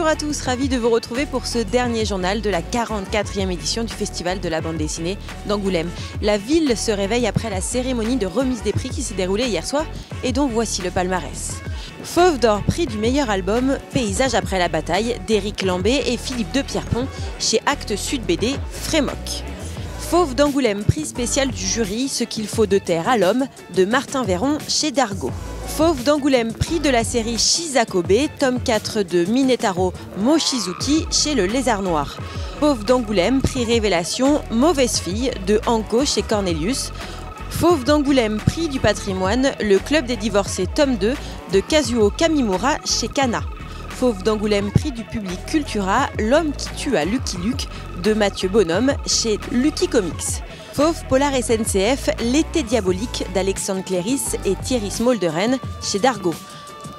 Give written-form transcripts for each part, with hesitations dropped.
Bonjour à tous, ravi de vous retrouver pour ce dernier journal de la 44e édition du Festival de la bande dessinée d'Angoulême. La ville se réveille après la cérémonie de remise des prix qui s'est déroulée hier soir et dont voici le palmarès. Fauve d'or, prix du meilleur album Paysage après la bataille d'Éric Lambé et Philippe de Pierrepont chez Actes Sud BD Frémoc. Fauve d'Angoulême, prix spécial du jury Ce qu'il faut de terre à l'homme de Martin Véron chez Dargaud. Fauve d'Angoulême, prix de la série Shizakobe, tome 4 de Minetaro Mochizuki chez Le Lézard Noir. Fauve d'Angoulême, prix révélation Mauvaise fille de Anko chez Cornelius. Fauve d'Angoulême, prix du patrimoine Le Club des divorcés, tome 2 de Kazuo Kamimura chez Kana. Fauve d'Angoulême, prix du public Cultura L'homme qui tue à Lucky Luke de Mathieu Bonhomme chez Lucky Comics. Fauve Polar SNCF L'été diabolique d'Alexandre Cléris et Thierry Smolderen chez Dargaud.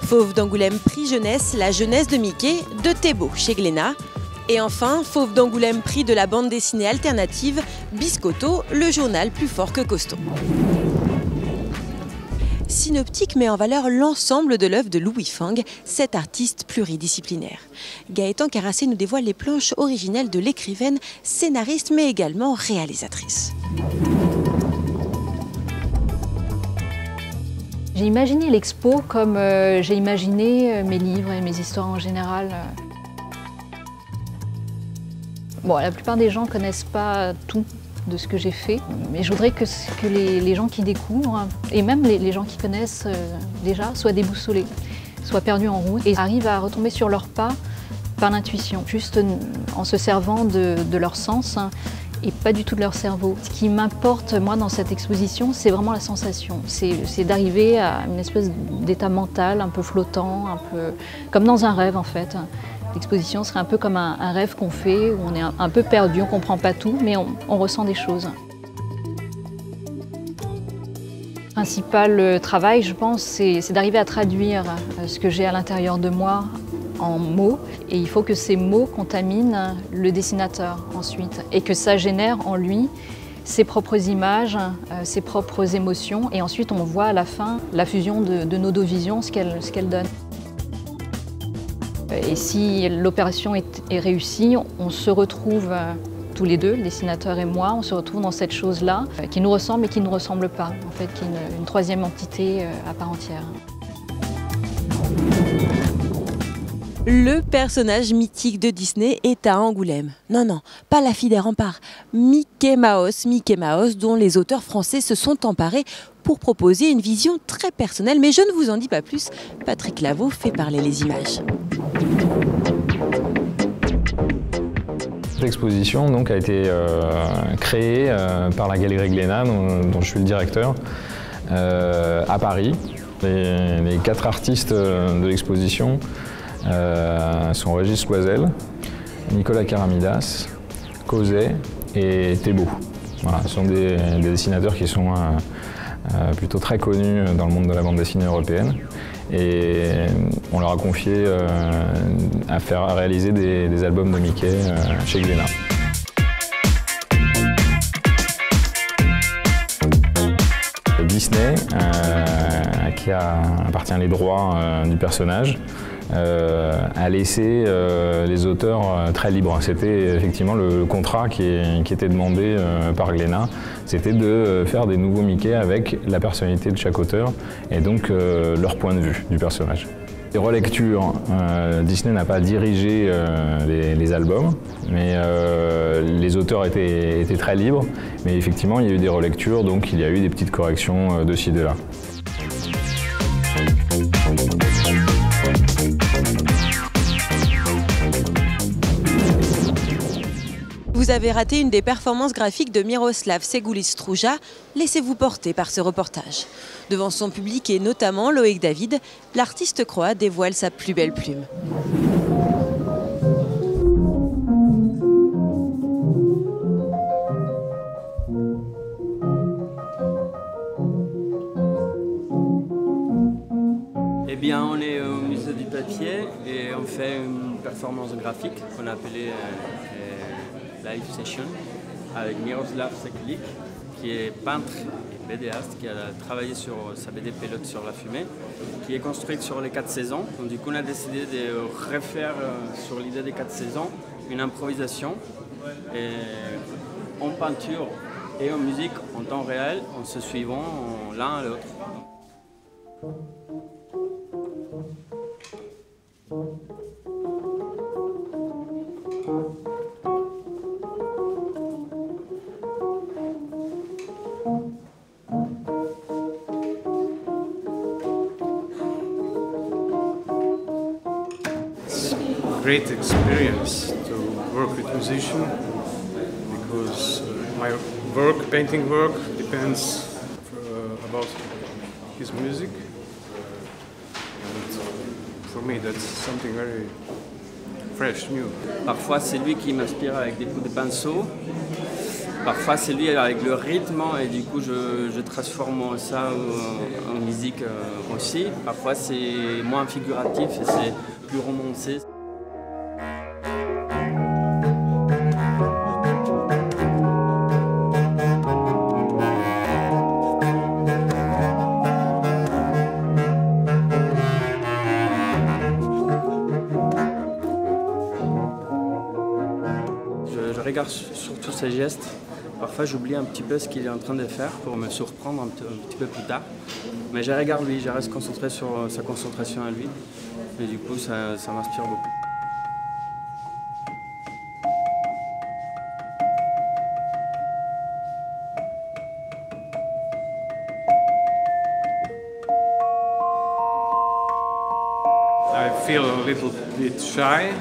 Fauve d'Angoulême, prix jeunesse La jeunesse de Mickey de Thébault chez Glénat. Et enfin, Fauve d'Angoulême, prix de la bande dessinée alternative Biscotto, le journal plus fort que costaud. Synoptique met en valeur l'ensemble de l'œuvre de Louis Fang, cet artiste pluridisciplinaire. Gaëtan Carassé nous dévoile les planches originelles de l'écrivaine, scénariste mais également réalisatrice. J'ai imaginé l'expo comme j'ai imaginé mes livres et mes histoires en général. Bon, la plupart des gens ne connaissent pas tout de ce que j'ai fait, mais je voudrais que les gens qui découvrent, et même les gens qui connaissent déjà, soient déboussolés, soient perdus en route et arrivent à retomber sur leurs pas par l'intuition, juste en se servant de leur sens et pas du tout de leur cerveau. Ce qui m'importe, moi, dans cette exposition, c'est vraiment la sensation. C'est d'arriver à une espèce d'état mental un peu flottant, un peu comme dans un rêve, en fait. L'exposition serait un peu comme un rêve qu'on fait, où on est un peu perdu, on ne comprend pas tout, mais on ressent des choses. Le principal travail, je pense, c'est d'arriver à traduire ce que j'ai à l'intérieur de moi en mots. Et il faut que ces mots contaminent le dessinateur ensuite, et que ça génère en lui ses propres images, ses propres émotions. Et ensuite, on voit à la fin la fusion de nos deux visions, ce qu'elle donne. Et si l'opération est réussie, on se retrouve tous les deux, le dessinateur et moi, on se retrouve dans cette chose-là qui nous ressemble et qui ne nous ressemble pas, en fait, qui est une troisième entité à part entière. Le personnage mythique de Disney est à Angoulême. Non, non, pas la fille des remparts. Mickey Mouse, dont les auteurs français se sont emparés pour proposer une vision très personnelle. Mais je ne vous en dis pas plus, Patrick Lavaux fait parler les images. L'exposition donc, a été créée par la Galerie Glénat, dont je suis le directeur, à Paris. Les 4 artistes de l'exposition sont Régis Loisel, Nicolas Karamidas, Causet et Thébault. Voilà, ce sont des dessinateurs qui sont plutôt très connus dans le monde de la bande dessinée européenne. Et on leur a confié à réaliser des albums de Mickey chez Glénat. Disney, qui appartient les droits du personnage, a laissé les auteurs très libres. C'était effectivement le contrat qui était demandé par Glénat, c'était de faire des nouveaux Mickey avec la personnalité de chaque auteur et donc leur point de vue du personnage. Les relectures, Disney n'a pas dirigé les albums, mais les auteurs étaient très libres, mais effectivement il y a eu des relectures, donc il y a eu des petites corrections de ci, de là. Vous avez raté une des performances graphiques de Miroslav Segulis-Struja. Laissez-vous porter par ce reportage. Devant son public et notamment Loïc David, l'artiste croate dévoile sa plus belle plume. Eh bien, on est au musée du papier et on fait une performance graphique qu'on a appelée Live Session. avec Miroslav Seklik, qui est peintre et BDaste, qui a travaillé sur sa BD Pilote sur la fumée, qui est construite sur les 4 saisons. Donc, du coup, on a décidé de refaire sur l'idée des 4 saisons une improvisation et en peinture et en musique en temps réel, en se suivant l'un à l'autre. Great experience to work with musicians because my work, painting work, depends about his music, and for me that's something very fresh, new. Parfois c'est lui qui m'inspire avec des coups de pinceau, parfois c'est lui avec le rythme et du coup je transforme ça en musique aussi. Parfois c'est moins figuratif et c'est plus romancé. Je regarde surtout ses gestes. Parfois j'oublie un petit peu ce qu'il est en train de faire pour me surprendre un petit peu plus tard. Mais je regarde lui, je reste concentré sur sa concentration à lui. Et du coup ça m'inspire beaucoup. I feel a little bit shy,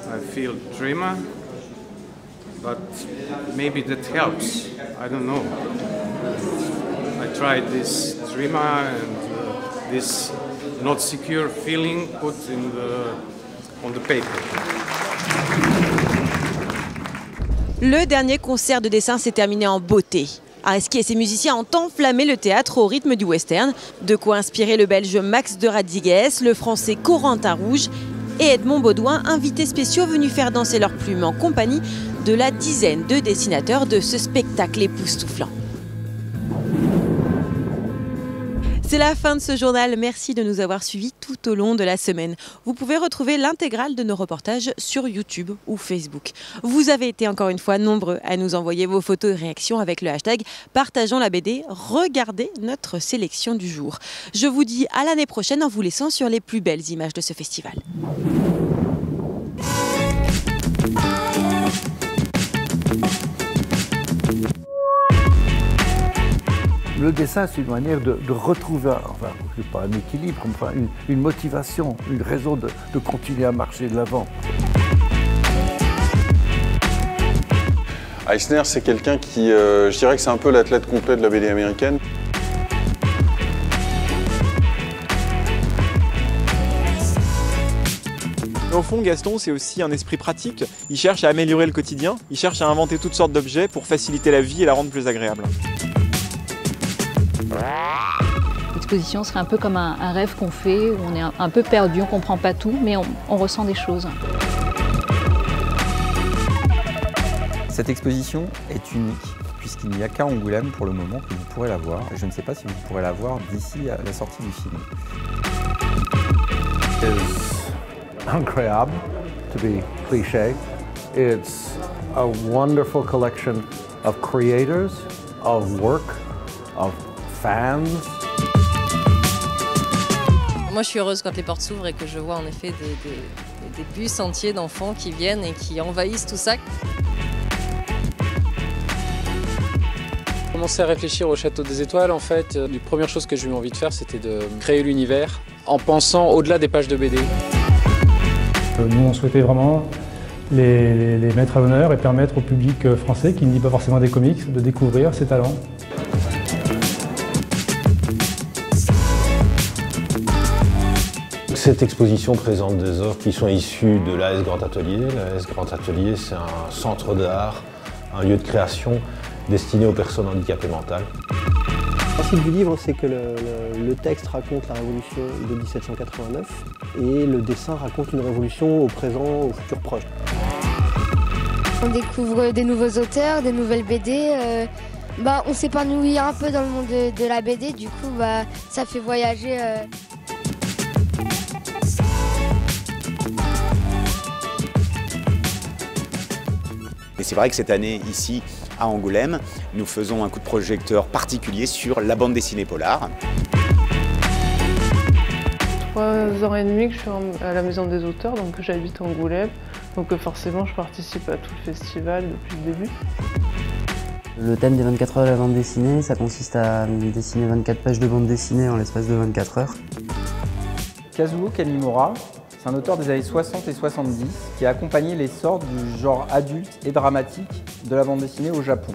I feel dreamer, but maybe that helps, I don't know. I tried this dreamer and this not secure feeling put on the paper. Le dernier concert de dessin s'est terminé en beauté. Areski et ses musiciens ont enflammé le théâtre au rythme du western, de quoi inspirer le belge Max de Radigues, le français Corentin Rouge et Edmond Baudouin, invités spéciaux venus faire danser leurs plumes en compagnie de la dizaine de dessinateurs de ce spectacle époustouflant. C'est la fin de ce journal. Merci de nous avoir suivis tout au long de la semaine. Vous pouvez retrouver l'intégrale de nos reportages sur YouTube ou Facebook. Vous avez été encore une fois nombreux à nous envoyer vos photos et réactions avec le hashtag Partageons la BD. Regardez notre sélection du jour. Je vous dis à l'année prochaine en vous laissant sur les plus belles images de ce festival. Le dessin, c'est une manière de retrouver, enfin, je sais pas un équilibre, enfin, une motivation, une raison de continuer à marcher de l'avant. Eisner, c'est quelqu'un qui, je dirais que c'est un peu l'athlète complet de la BD américaine. Au fond, Gaston, c'est aussi un esprit pratique. Il cherche à améliorer le quotidien, il cherche à inventer toutes sortes d'objets pour faciliter la vie et la rendre plus agréable. L'exposition serait un peu comme un rêve qu'on fait, où on est un peu perdu, on ne comprend pas tout, mais on ressent des choses. Cette exposition est unique, puisqu'il n'y a qu'à Angoulême pour le moment que vous pourrez la voir. Je ne sais pas si vous pourrez la voir d'ici à la sortie du film. It's incroyable, to be cliché. It's a wonderful collection of creators, of work, of fans. Moi je suis heureuse quand les portes s'ouvrent et que je vois en effet des bus entiers d'enfants qui viennent et qui envahissent tout ça. J'ai commencé à réfléchir au Château des Étoiles en fait. La première chose que j'ai eu envie de faire c'était de créer l'univers en pensant au-delà des pages de BD. Nous on souhaitait vraiment les mettre à l'honneur et permettre au public français qui ne lit pas forcément des comics de découvrir ces talents. Cette exposition présente des œuvres qui sont issues de l'AS Grand Atelier. L'AS Grand Atelier, c'est un centre d'art, un lieu de création destiné aux personnes handicapées mentales. Le principe du livre, c'est que le texte raconte la révolution de 1789 et le dessin raconte une révolution au présent, au futur proche. On découvre des nouveaux auteurs, des nouvelles BD. On s'épanouit un peu dans le monde de la BD, du coup ça fait voyager. Et c'est vrai que cette année, ici, à Angoulême, nous faisons un coup de projecteur particulier sur la bande dessinée polar. 3 ans et demi que je suis à la Maison des Auteurs, donc j'habite à Angoulême. Donc forcément, je participe à tout le festival depuis le début. Le thème des 24 heures de la bande dessinée, ça consiste à dessiner 24 pages de bande dessinée en l'espace de 24 heures. Kazuo Kamimura, c'est un auteur des années 60 et 70 qui a accompagné l'essor du genre adulte et dramatique de la bande dessinée au Japon.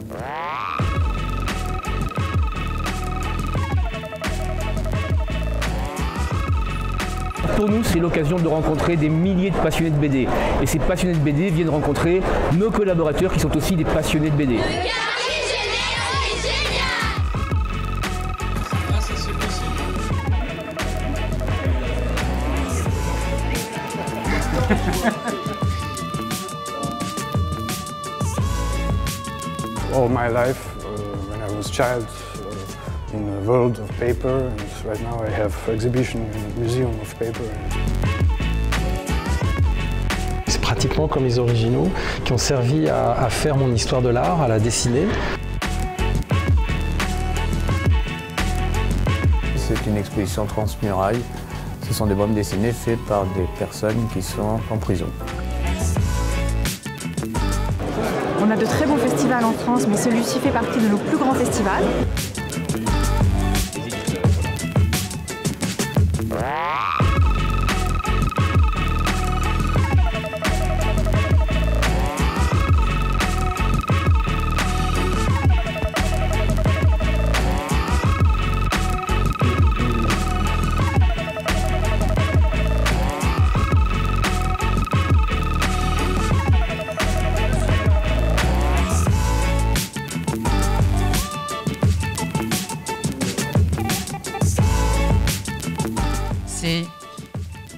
Pour nous, c'est l'occasion de rencontrer des milliers de passionnés de BD. Et ces passionnés de BD viennent rencontrer nos collaborateurs qui sont aussi des passionnés de BD. All my life, when I was a child, in the world of paper, and right now I have exhibition in the Museum of Paper. C'est pratiquement comme les originaux qui ont servi à faire mon histoire de l'art, à la dessiner. C'est une exposition transmuraille. Ce sont des bandes dessinées faites par des personnes qui sont en prison. On a de très bons festivals en France, mais celui-ci fait partie de nos plus grands festivals. C'est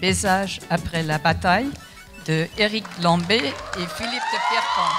Paysage après la bataille de Éric Lambé et Philippe de Pierrepont.